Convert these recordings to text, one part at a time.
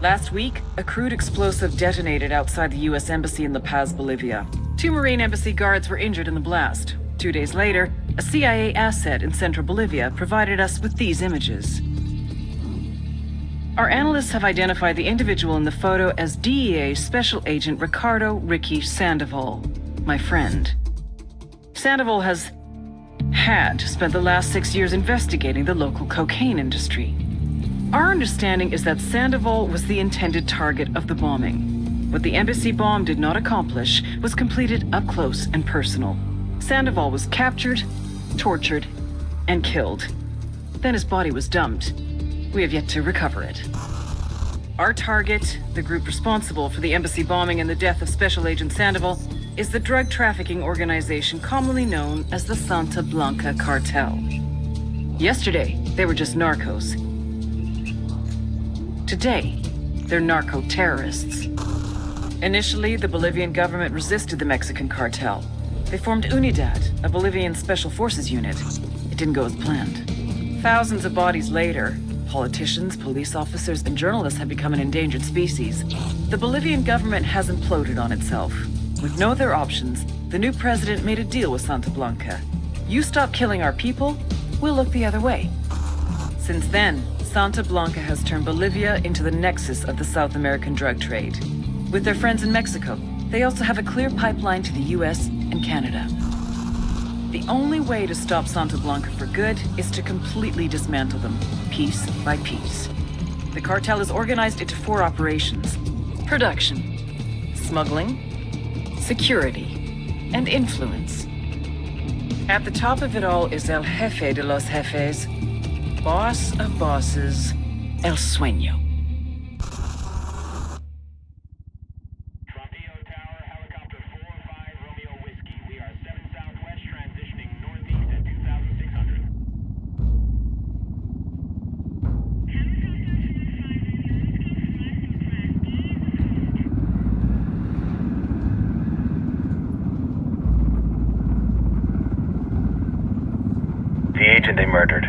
Last week, a crude explosive detonated outside the U.S. Embassy in La Paz, Bolivia. 2 Marine Embassy guards were injured in the blast. 2 days later, a CIA asset in central Bolivia provided us with these images. Our analysts have identified the individual in the photo as DEA Special Agent Ricardo Ricky Sandoval, my friend. Sandoval had spent the last 6 years investigating the local cocaine industry. Our understanding is that Sandoval was the intended target of the bombing. What the embassy bomb did not accomplish was completed up close and personal. Sandoval was captured, tortured, and killed. Then his body was dumped. We have yet to recover it. Our target, the group responsible for the embassy bombing and the death of Special Agent Sandoval, is the drug trafficking organization commonly known as the Santa Blanca Cartel. Yesterday, they were just narcos. Today, they're narco-terrorists. Initially, the Bolivian government resisted the Mexican cartel. They formed UNIDAD, a Bolivian special forces unit. It didn't go as planned. Thousands of bodies later, politicians, police officers, and journalists have become an endangered species. The Bolivian government has imploded on itself. With no other options, the new president made a deal with Santa Blanca. You stop killing our people, we'll look the other way. Since then, Santa Blanca has turned Bolivia into the nexus of the South American drug trade. With their friends in Mexico, they also have a clear pipeline to the US and Canada. The only way to stop Santa Blanca for good is to completely dismantle them, piece by piece. The cartel is organized into 4 operations: production, smuggling, security, and influence. At the top of it all is El Jefe de los Jefes, boss of bosses, El Sueño. Tower, helicopter 405 Romeo Whiskey. We are 7 Southwest, transitioning northeast at 2,600. The agent they murdered.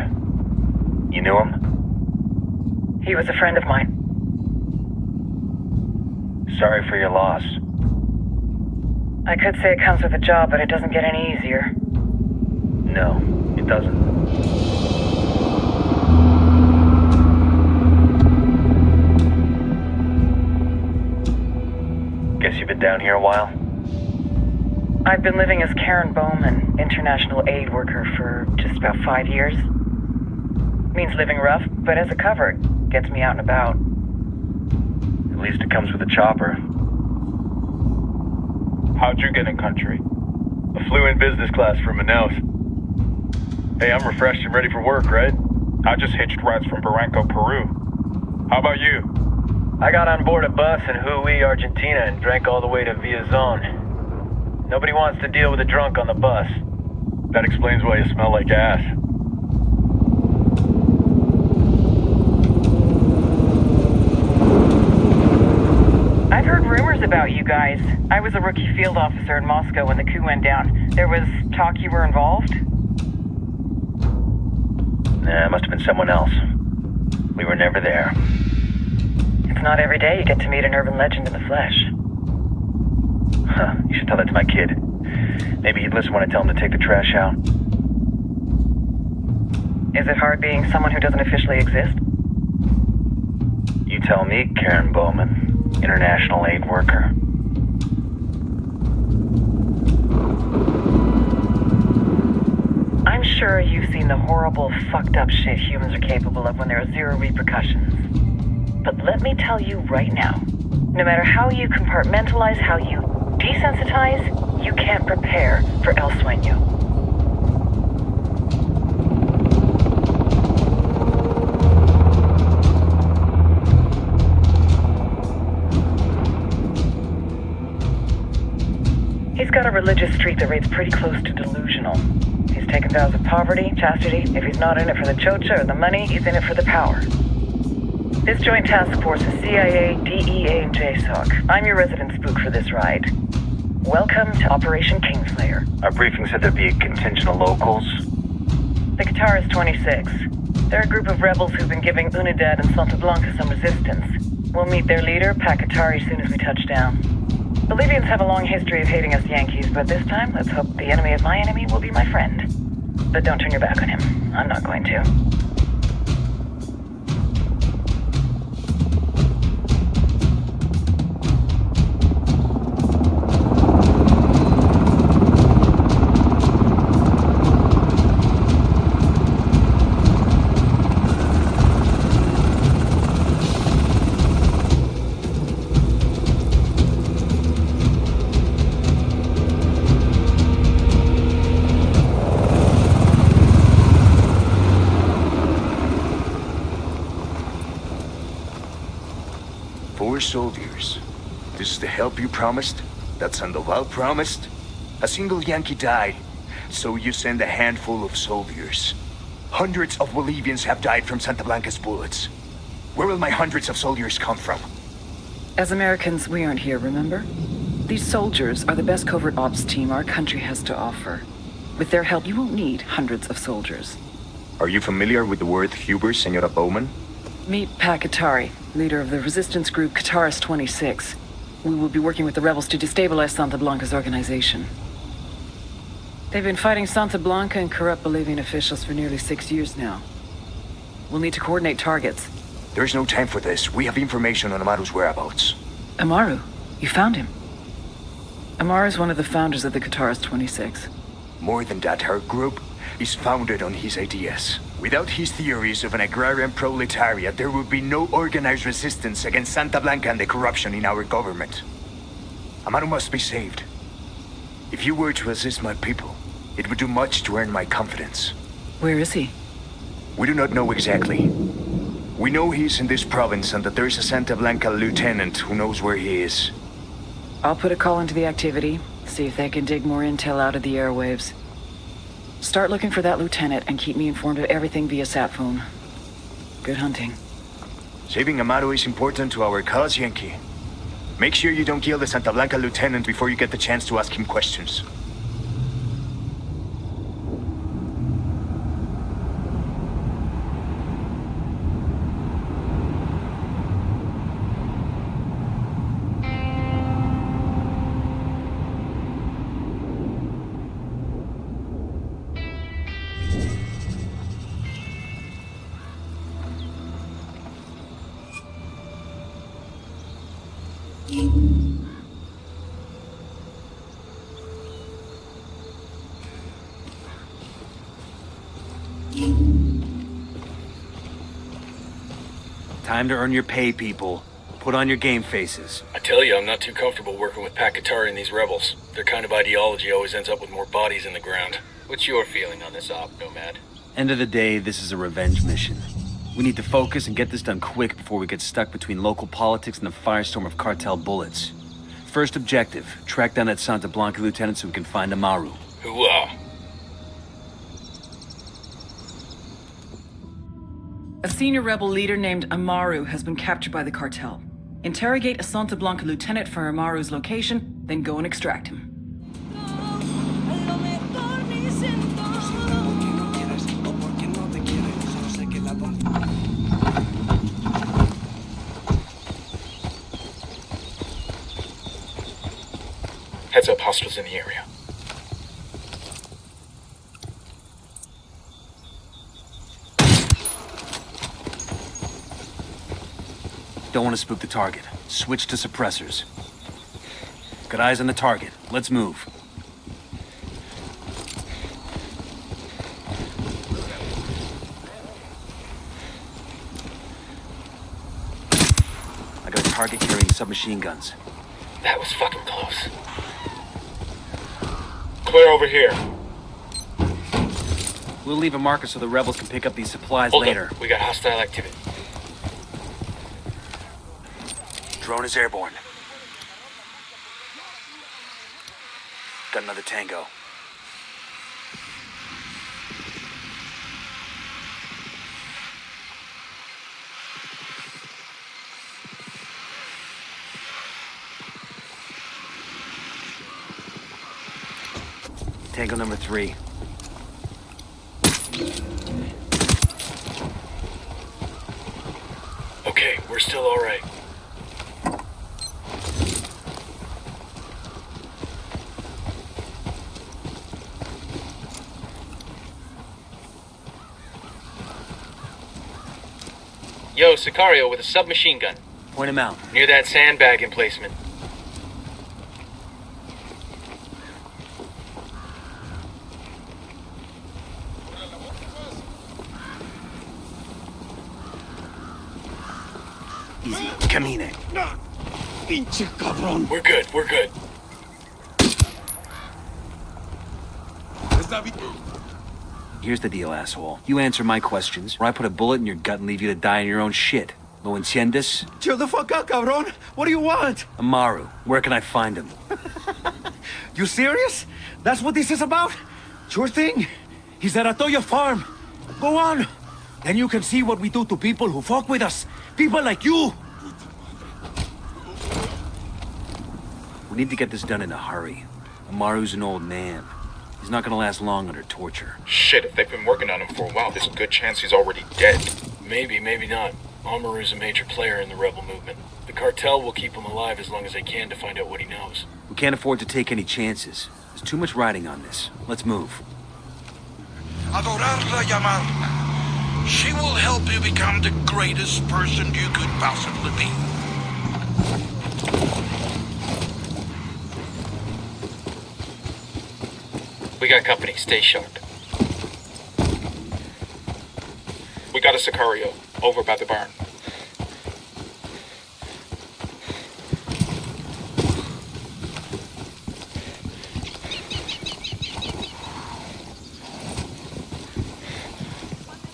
You knew him? He was a friend of mine. Sorry for your loss. I could say it comes with a job, but it doesn't get any easier. No, it doesn't. Guess you've been down here a while? I've been living as Karen Bowman, international aid worker, for just about 5 years. Means living rough, but as a cover, it gets me out and about. At least it comes with a chopper. How'd you get in country? I flew in business class from Manaus. Hey, I'm refreshed and ready for work, right? I just hitched rides from Barranco, Peru. How about you? I got on board a bus in Jujuy, Argentina, and drank all the way to Villazon. Nobody wants to deal with a drunk on the bus. That explains why you smell like ass. I've heard rumors about you guys. I was a rookie field officer in Moscow when the coup went down. There was talk you were involved? Nah, it must have been someone else. We were never there. It's not every day you get to meet an urban legend in the flesh. Huh, you should tell that to my kid. Maybe he'd listen when I tell him to take the trash out. Is it hard being someone who doesn't officially exist? You tell me, Karen Bowman, international aid worker. I'm sure you've seen the horrible, fucked up shit humans are capable of when there are 0 repercussions. But let me tell you right now, no matter how you compartmentalize, how you desensitize, you can't prepare for El Sueño. He's got a religious streak that rates pretty close to delusional. He's taken vows of poverty, chastity. If he's not in it for the chocha or the money, he's in it for the power. This joint task force is CIA, DEA, and JSOC. I'm your resident spook for this ride. Welcome to Operation Kingslayer. Our briefing said there'd be a contingent of locals. The Qatar is 26. They're a group of rebels who've been giving Unidad and Santa Blanca some resistance. We'll meet their leader, Pakatari, soon as we touch down. Bolivians have a long history of hating us Yankees, but this time, let's hope the enemy of my enemy will be my friend. But don't turn your back on him. I'm not going to. Soldiers. This is the help you promised? That Sandoval promised? A single Yankee died, so you send a handful of soldiers. Hundreds of Bolivians have died from Santa Blanca's bullets. Where will my hundreds of soldiers come from? As Americans, we aren't here, remember? These soldiers are the best covert ops team our country has to offer. With their help, you won't need hundreds of soldiers. Are you familiar with the word Huber, Senora Bowman? Meet Pakatari, leader of the resistance group Qatarist 26. We will be working with the rebels to destabilize Santa Blanca's organization. They've been fighting Santa Blanca and corrupt Bolivian officials for nearly 6 years now. We'll need to coordinate targets. There's no time for this. We have information on Amaru's whereabouts. Amaru? You found him? Amaru is one of the founders of the Qatarist 26. More than that, her group is founded on his ideas. Without his theories of an agrarian proletariat, there would be no organized resistance against Santa Blanca and the corruption in our government. Amaru must be saved. If you were to assist my people, it would do much to earn my confidence. Where is he? We do not know exactly. We know he's in this province and that there is a Santa Blanca lieutenant who knows where he is. I'll put a call into the activity, see if they can dig more intel out of the airwaves. Start looking for that lieutenant and keep me informed of everything via sat phone. Good hunting. Saving Amaru is important to our cause, Yankee. Make sure you don't kill the Santa Blanca lieutenant before you get the chance to ask him questions. Time to earn your pay, people. Put on your game faces. I tell you, I'm not too comfortable working with Pakatari and these rebels. Their kind of ideology always ends up with more bodies in the ground. What's your feeling on this op, Nomad? End of the day, this is a revenge mission. We need to focus and get this done quick before we get stuck between local politics and the firestorm of cartel bullets. First objective, track down that Santa Blanca lieutenant so we can find Amaru. Hooah! A senior rebel leader named Amaru has been captured by the cartel. Interrogate a Santa Blanca lieutenant for Amaru's location, then go and extract him. Heads up, hostiles in the area. Don't want to spook the target. Switch to suppressors. Got eyes on the target. Let's move. I got a target carrying submachine guns. That was fucking close. Clear over here. We'll leave a marker so the rebels can pick up these supplies Hold later. up. We got hostile activity. Drone is airborne. Got another tango. Tango number 3. still alright. Yo, Sicario with a submachine gun. Point him out. Near that sandbag emplacement. Easy. Camine. We're good, we're good. Here's the deal, asshole. You answer my questions, or I put a bullet in your gut and leave you to die in your own shit. ¿Lo entiendes? Chill the fuck out, cabron. What do you want? Amaru, where can I find him? You serious? That's what this is about? Sure thing. He's at Atoya Farm. Go on. Then you can see what we do to people who fuck with us. People like you. We need to get this done in a hurry. Amaru's an old man. He's not gonna last long under torture. Shit, if they've been working on him for a while, there's a good chance he's already dead. Maybe, maybe not. Amaru's a major player in the rebel movement. The cartel will keep him alive as long as they can to find out what he knows. We can't afford to take any chances. There's too much riding on this. Let's move. Adorarla y amarla. She will help you become the greatest person you could possibly be. We got company. Stay sharp. We got a Sicario, over by the barn.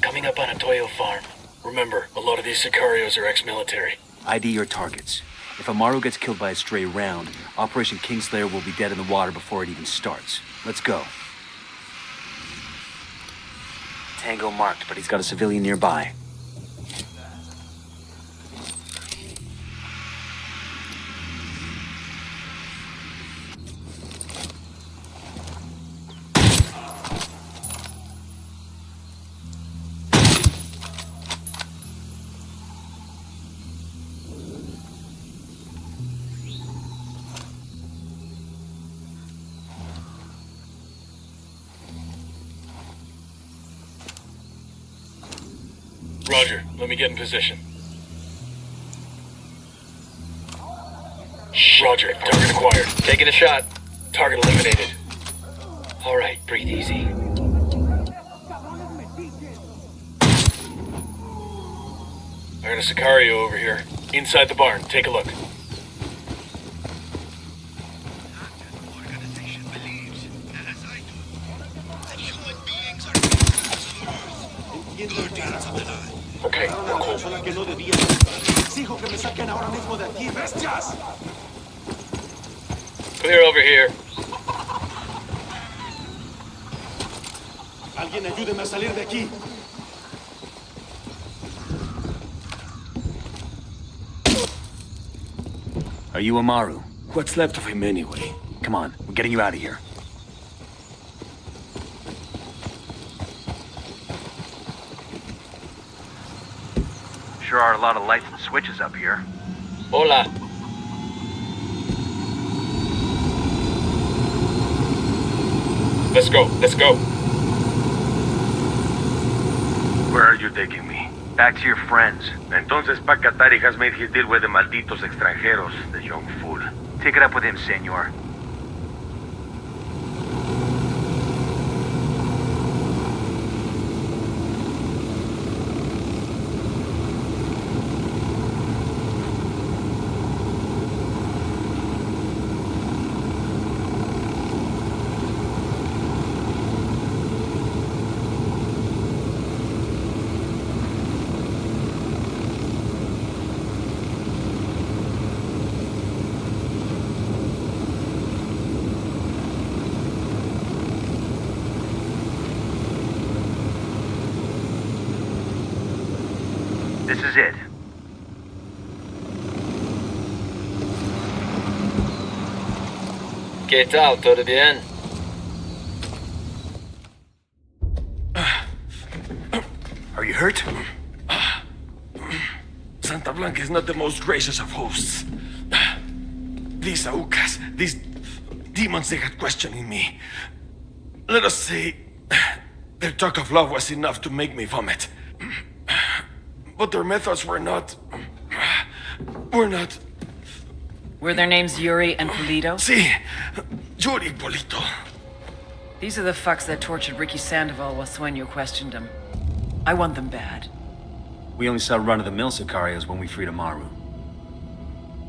Coming up on a Toyo farm. Remember, a lot of these Sicarios are ex-military. ID your targets. If Amaru gets killed by a stray round, Operation Kingslayer will be dead in the water before it even starts. Let's go. Tango marked, but he's got a civilian nearby. Roger, let me get in position. Roger, target acquired. Taking a shot. Target eliminated. Alright, breathe easy. I got a Sicario over here. Inside the barn, take a look. Okay, we're cool. Clear over here. Alguien ayúdeme a salir de aquí. Are you Amaru? What's left of him anyway? Come on, we're getting you out of here. Sure are a lot of lights and switches up here. Hola. Let's go, let's go. Where are you taking me? Back to your friends. Entonces Pacatari has made his deal with the malditos extranjeros, the young fool. Take it up with him, senor. This is it. ¿Qué tal? ¿Todo bien? Are you hurt? Santa Blanca is not the most gracious of hosts. These Aucas, these demons they had questioning me. Let us say, their talk of love was enough to make me vomit. But their methods were not... Were their names Yuri and Polito? Si, Yuri Polito. These are the fucks that tortured Ricky Sandoval while Sueño questioned him. I want them bad. We only saw run-of-the-mill Sicarios when we freed Amaru.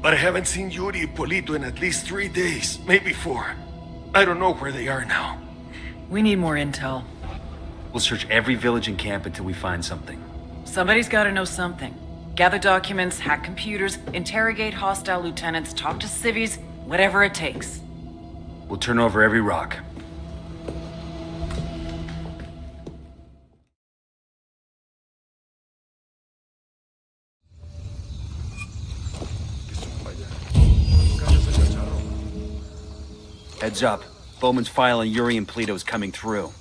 But I haven't seen Yuri and Polito in at least 3 days, maybe 4. I don't know where they are now. We need more intel. We'll search every village and camp until we find something. Somebody's gotta know something. Gather documents, hack computers, interrogate hostile lieutenants, talk to civvies, whatever it takes. We'll turn over every rock. Heads up. Bowman's file on Yuri and Polito is coming through.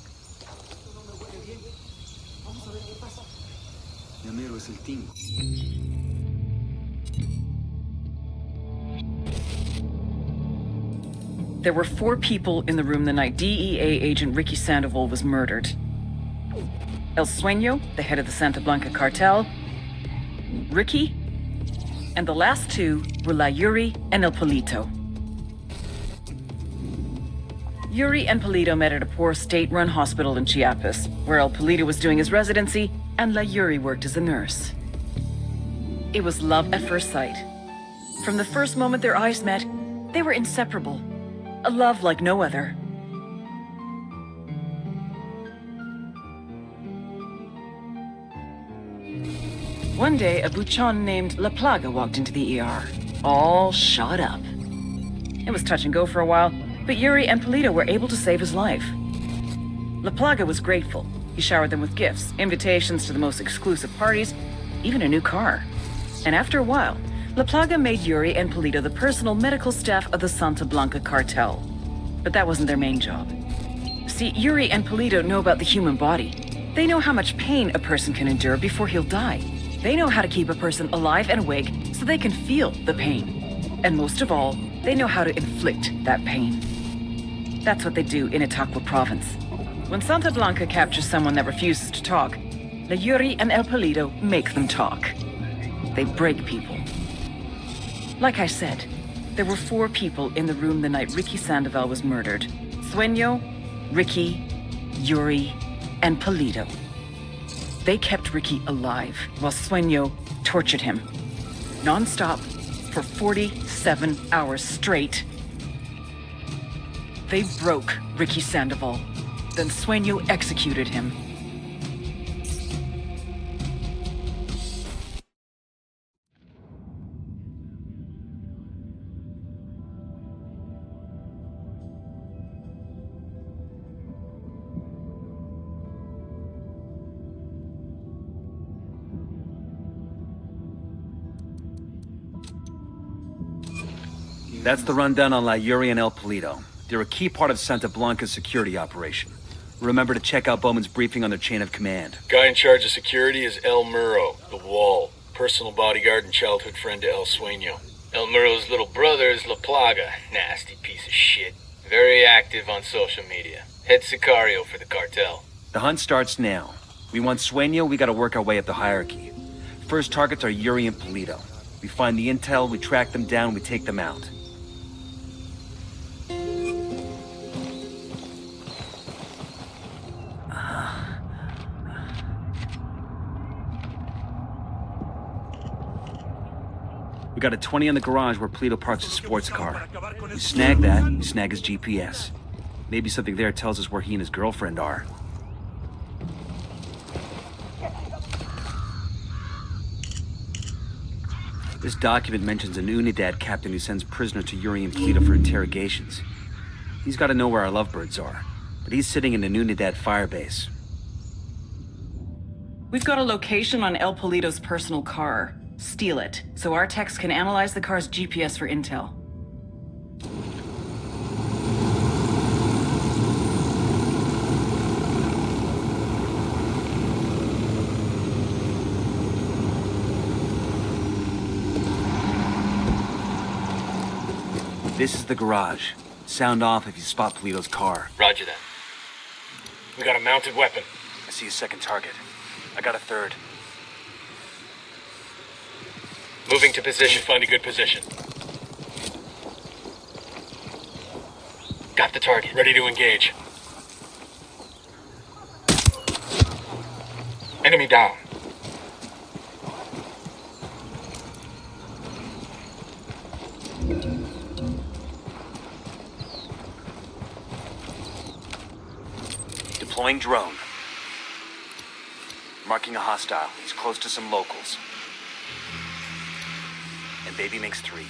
There were 4 people in the room the night DEA agent Ricky Sandoval was murdered. El Sueño, the head of the Santa Blanca cartel, Ricky, and the last 2 were La Yuri and El Polito. Yuri and Polito met at a poor state-run hospital in Chiapas, where El Polito was doing his residency and La Yuri worked as a nurse. It was love at first sight. From the first moment their eyes met, they were inseparable. A love like no other. One day, a buchon named La Plaga walked into the ER, all shot up. It was touch and go for a while, but Yuri and Polito were able to save his life. La Plaga was grateful. He showered them with gifts, invitations to the most exclusive parties, even a new car. And after a while, La Plaga made Yuri and Polito the personal medical staff of the Santa Blanca cartel. But that wasn't their main job. See, Yuri and Polito know about the human body. They know how much pain a person can endure before he'll die. They know how to keep a person alive and awake so they can feel the pain. And most of all, they know how to inflict that pain. That's what they do in Itaqua province. When Santa Blanca captures someone that refuses to talk, La Yuri and El Polito make them talk. They break people. Like I said, there were 4 people in the room the night Ricky Sandoval was murdered. Sueño, Ricky, Yuri, and Polito. They kept Ricky alive while Sueño tortured him. Non-stop for 47 hours straight. They broke Ricky Sandoval. Then Sueño executed him. That's the rundown on La Yuri and El Polito. They're a key part of Santa Blanca's security operation. Remember to check out Bowman's briefing on their chain of command. Guy in charge of security is El Muro, the Wall, personal bodyguard and childhood friend to El Sueño. El Muro's little brother is La Plaga, nasty piece of shit. Very active on social media. Head Sicario for the cartel. The hunt starts now. We want Sueño, we gotta work our way up the hierarchy. First targets are Yuri and Polito. We find the intel, we track them down, we take them out. We got a 20 in the garage where Polito parks his sports car. We snag that, we snag his GPS. Maybe something there tells us where he and his girlfriend are. This document mentions an Unidad captain who sends prisoners to Yuri and Polito for interrogations. He's got to know where our lovebirds are, but he's sitting in an Unidad firebase. We've got a location on El Polito's personal car. Steal it, so our techs can analyze the car's GPS for intel. This is the garage. Sound off if you spot Polito's car. Roger that. We got a mounted weapon. I see a second target. I got a third. Moving to position. Find a good position. Got the target. Ready to engage. Enemy down. Deploying drone. Marking a hostile. He's close to some locals. And baby makes 3.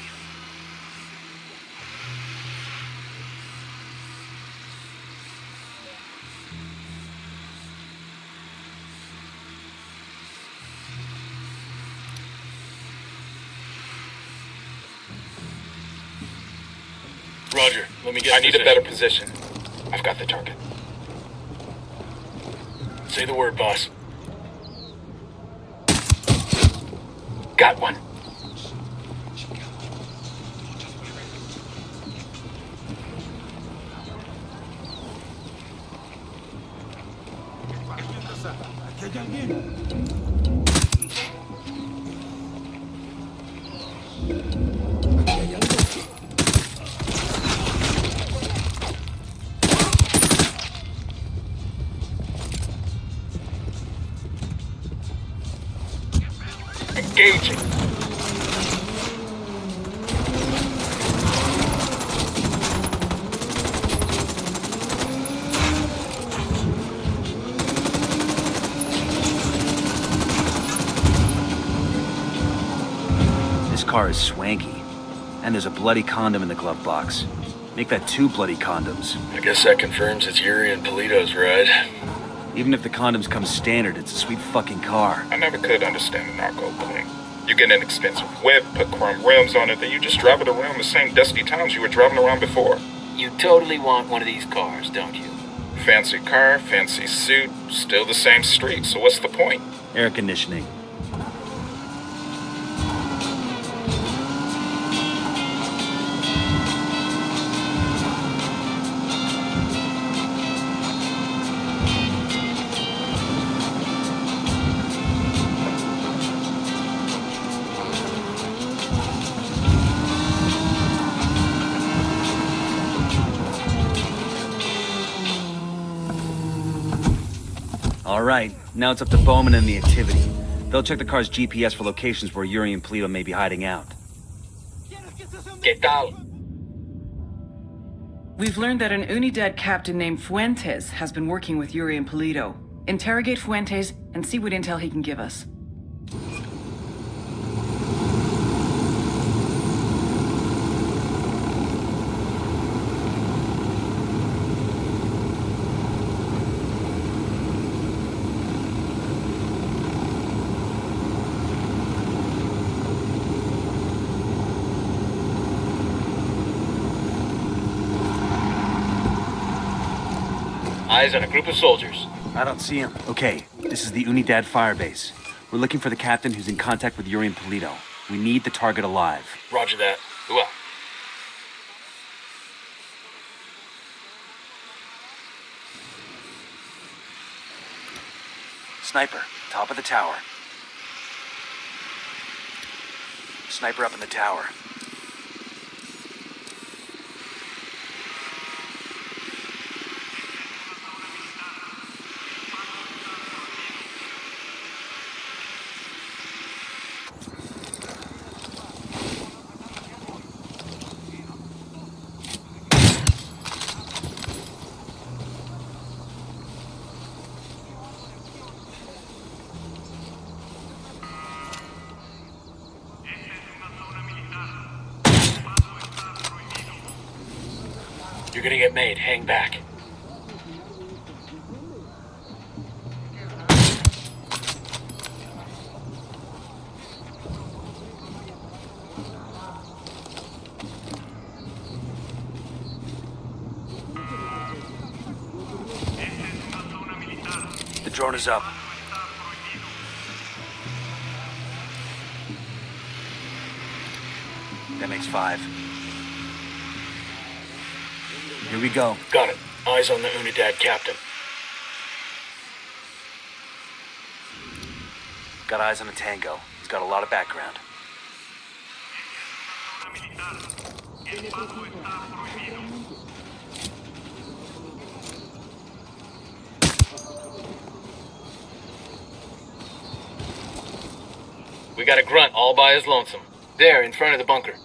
Roger. Let me get. I need a better position. I've got the target. Say the word, boss. Got one. Engaging. This car is swanky. And there's a bloody condom in the glove box. Make that 2 bloody condoms. I guess that confirms it's Yuri and Polito's ride. Even if the condoms come standard, it's a sweet fucking car. I never could understand the narco thing. You get an expensive whip, put chrome rims on it, then you just drive it around the same dusty towns you were driving around before. You totally want one of these cars, don't you? Fancy car, fancy suit, still the same street, so what's the point? Air conditioning. All right, now it's up to Bowman and the activity. They'll check the car's GPS for locations where Yuri and Polito may be hiding out. ¿Qué tal? We've learned that an Unidad captain named Fuentes has been working with Yuri and Polito. Interrogate Fuentes and see what intel he can give us. Eyes on a group of soldiers. I don't see him. Okay, this is the Unidad firebase. We're looking for the captain who's in contact with Yuri and Polito. We need the target alive. Roger that. Ooh-ah. Sniper, top of the tower. Sniper up in the tower. You're gonna get made. Hang back. The drone is up. That makes 5. Here we go. Got it. Eyes on the Unidad captain. Got eyes on a tango. He's got a lot of background. We got a grunt all by his lonesome. There, in front of the bunker.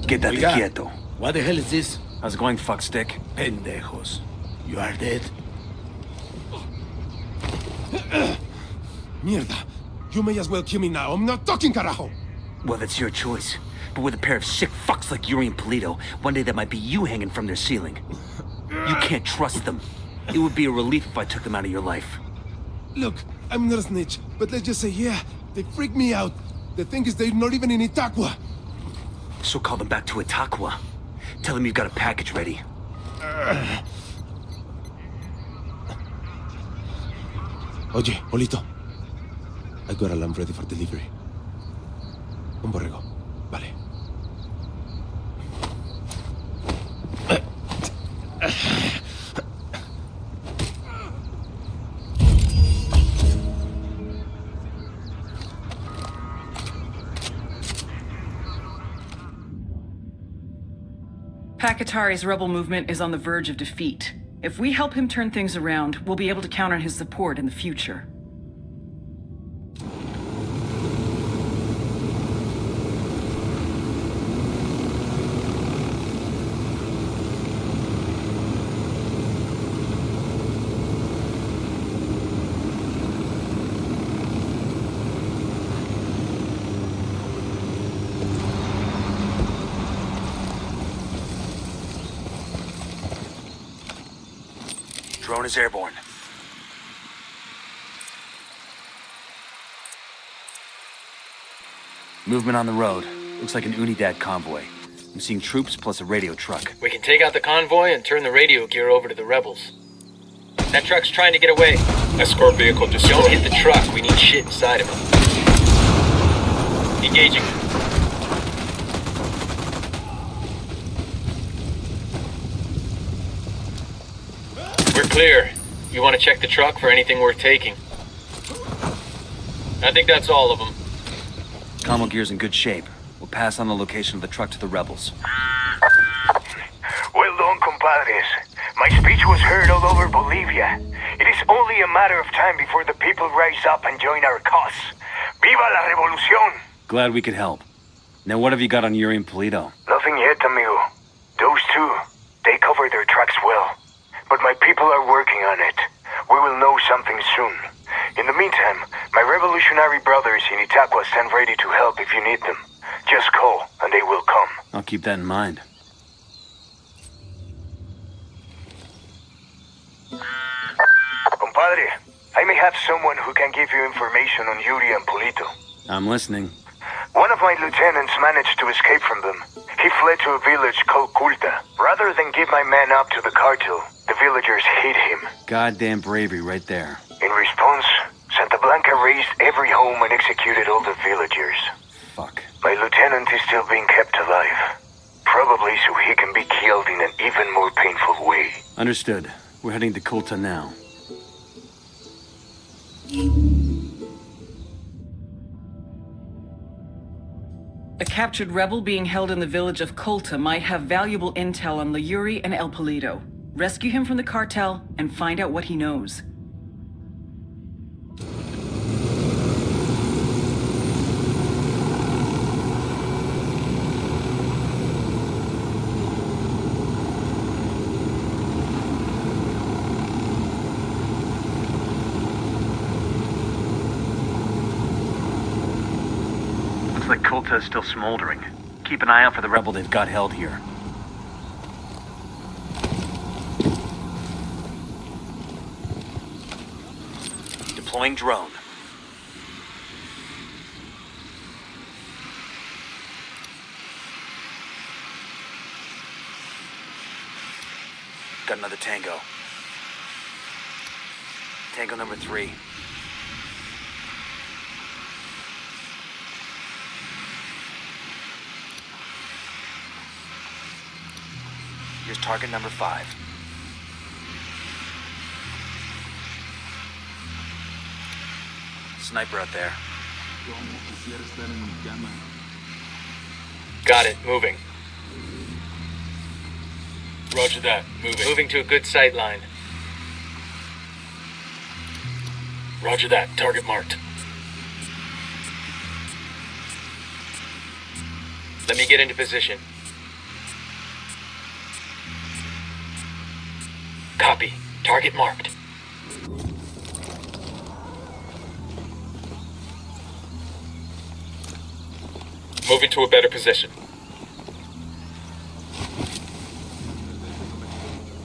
Quédate Oiga. quieto. What the hell is this? How's it going, fuckstick? Pendejos. You are dead? Mierda. You may as well kill me now. I'm not talking, carajo. Well, that's your choice. But with a pair of sick fucks like Yuri and Polito, one day that might be you hanging from their ceiling. You can't trust them. It would be a relief if I took them out of your life. Look, I'm not a snitch, but let's just say, yeah, they freak me out. The thing is, they're not even in Itaqua. So call them back to Itaqua. Tell them you've got a package ready. Oye, Polito. I got a lamb ready for delivery. Un borrego. Vale. Pakatari's rebel movement is on the verge of defeat. If we help him turn things around, we'll be able to count on his support in the future. Drone is airborne. Movement on the road. Looks like an Unidad convoy. I'm seeing troops plus a radio truck. We can take out the convoy and turn the radio gear over to the rebels. That truck's trying to get away. Escort vehicle destroyed. Don't hit the truck. We need shit inside of it. Engaging. We're clear. You want to check the truck for anything worth taking? I think that's all of them. Commo gear's in good shape. We'll pass on the location of the truck to the rebels. Well done, compadres. My speech was heard all over Bolivia. It is only a matter of time before the people rise up and join our cause. Viva la revolución! Glad we could help. Now what have you got on Yuri and Polito? Nothing yet, amigo. Those two, they cover their tracks well. But my people are working on it. We will know something soon. In the meantime, my revolutionary brothers in Itaqua stand ready to help if you need them. Just call, and they will come. I'll keep that in mind. Compadre, I may have someone who can give you information on Yuri and Polito. I'm listening. One of my lieutenants managed to escape from them. He fled to a village called Culta. Rather than give my man up to the cartel, the villagers hid him. Goddamn bravery right there. In response, Santa Blanca razed every home and executed all the villagers. Fuck. My lieutenant is still being kept alive. Probably so he can be killed in an even more painful way. Understood. We're heading to Culta now. A captured rebel being held in the village of Colta might have valuable intel on Yuri and El Polito. Rescue him from the cartel and find out what he knows. Looks like Colta is still smoldering. Keep an eye out for the rebel they've got held here. Deploying drone. Got another tango. Tango number 3. Here's target number 5. Sniper out there. Got it. Moving. Roger that. Moving. Moving to a good sight line. Roger that. Target marked. Let me get into position. Copy. Target marked. Moving to a better position.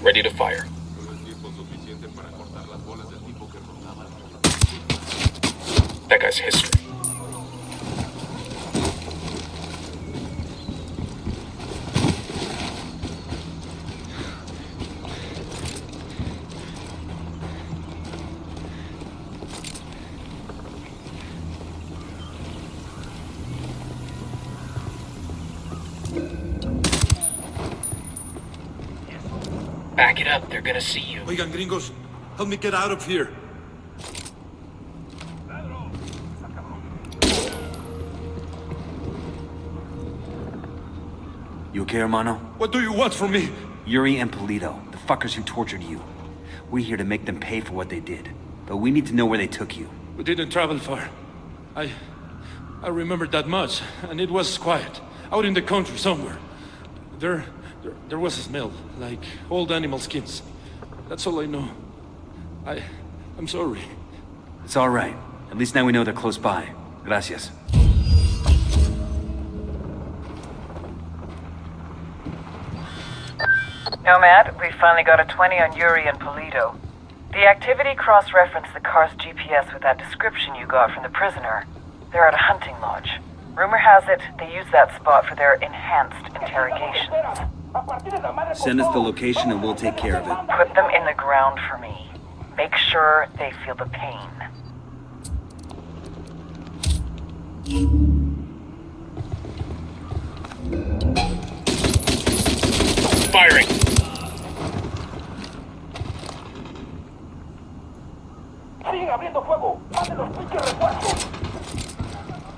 Ready to fire. That guy's history. Back it up, they're gonna see you. Oigan, gringos, help me get out of here. You okay, hermano? What do you want from me? Yuri and Polito, the fuckers who tortured you. We're here to make them pay for what they did. But we need to know where they took you. We didn't travel far. I remember that much, and it was quiet. Out in the country somewhere. There was a smell, like old animal skins. That's all I know. I'm sorry. It's all right. At least now we know they're close by. Gracias. Nomad, we finally got a 20 on Yuri and Polito. The activity cross-referenced the car's GPS with that description you got from the prisoner. They're at a hunting lodge. Rumor has it they use that spot for their enhanced interrogations. Send us the location and we'll take care of it. Put them in the ground for me. Make sure they feel the pain. Firing! ¡Siguen abriendo fuego! ¡Manden los pinches refuerzos!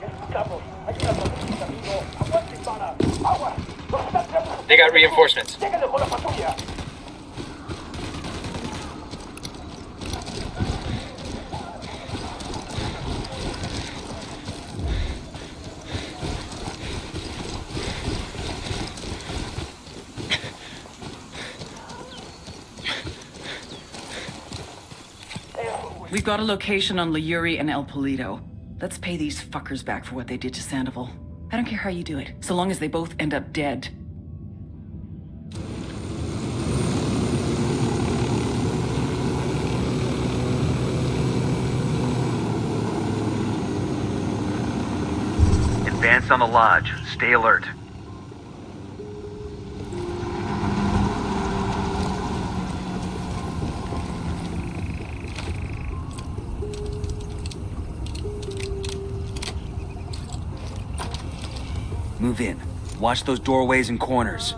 Escuchamos. Hay una tormenta en camino. ¡Aguanten balas! ¡Agua! ¡Los están tirando! They got reinforcements. ¡Lléguenle con la patrulla! We've got a location on Yuri and El Polito. Let's pay these fuckers back for what they did to Sandoval. I don't care how you do it, so long as they both end up dead. Advance on the lodge. Stay alert. Move in. Watch those doorways and corners.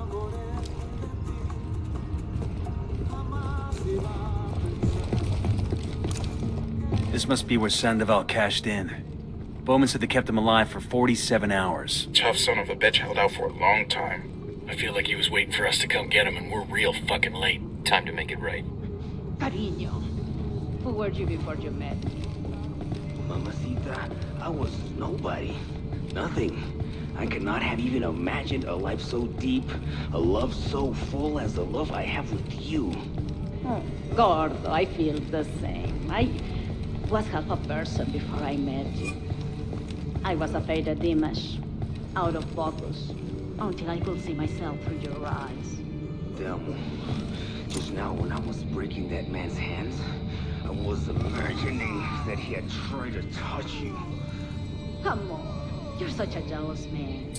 This must be where Sandoval cashed in. Bowman said they kept him alive for 47 hours. Tough son of a bitch held out for a long time. I feel like he was waiting for us to come get him, and we're real fucking late. Time to make it right. Cariño, who were you before you met? Mamacita, I was nobody. Nothing. I could not have even imagined a life so deep, a love so full as the love I have with you. Oh, Gordo, I feel the same. I was half a person before I met you. I was a faded image, out of focus, until I could see myself through your eyes. Delmo, just now when I was breaking that man's hands, I was imagining that he had tried to touch you. Come on, you're such a jealous man.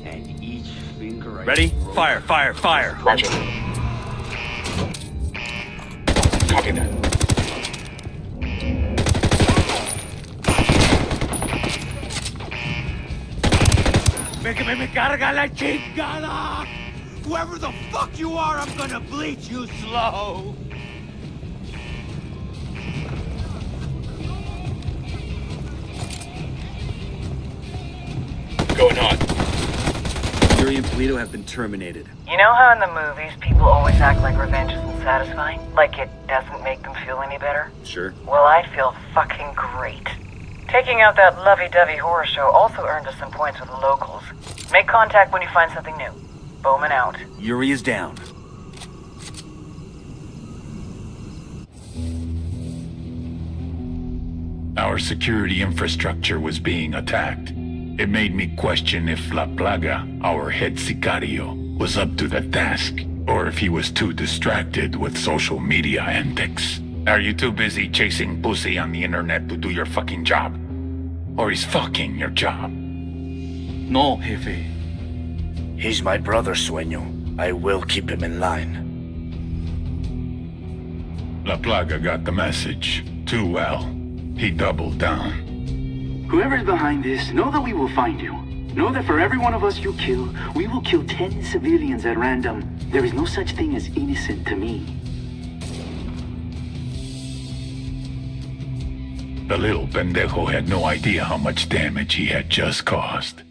And each finger I... Ready? Fire, fire, fire! Roger. Copy that. Me carga la chingada! Whoever the fuck you are, I'm gonna bleach you slow! Going hot. Yuri and Polito have been terminated. You know how in the movies people always act like revenge isn't satisfying? Like it doesn't make them feel any better? Sure. Well, I feel fucking great. Taking out that lovey-dovey horror show also earned us some points with the locals. Make contact when you find something new. Bowman out. Yuri is down. Our security infrastructure was being attacked. It made me question if La Plaga, our head sicario, was up to the task, or if he was too distracted with social media antics. Are you too busy chasing pussy on the internet to do your fucking job? Or is fucking your job? No, Jefe. He's my brother, Sueño. I will keep him in line. La Plaga got the message too well. He doubled down. Whoever's behind this, know that we will find you. Know that for every one of us you kill, we will kill 10 civilians at random. There is no such thing as innocent to me. The little pendejo had no idea how much damage he had just caused.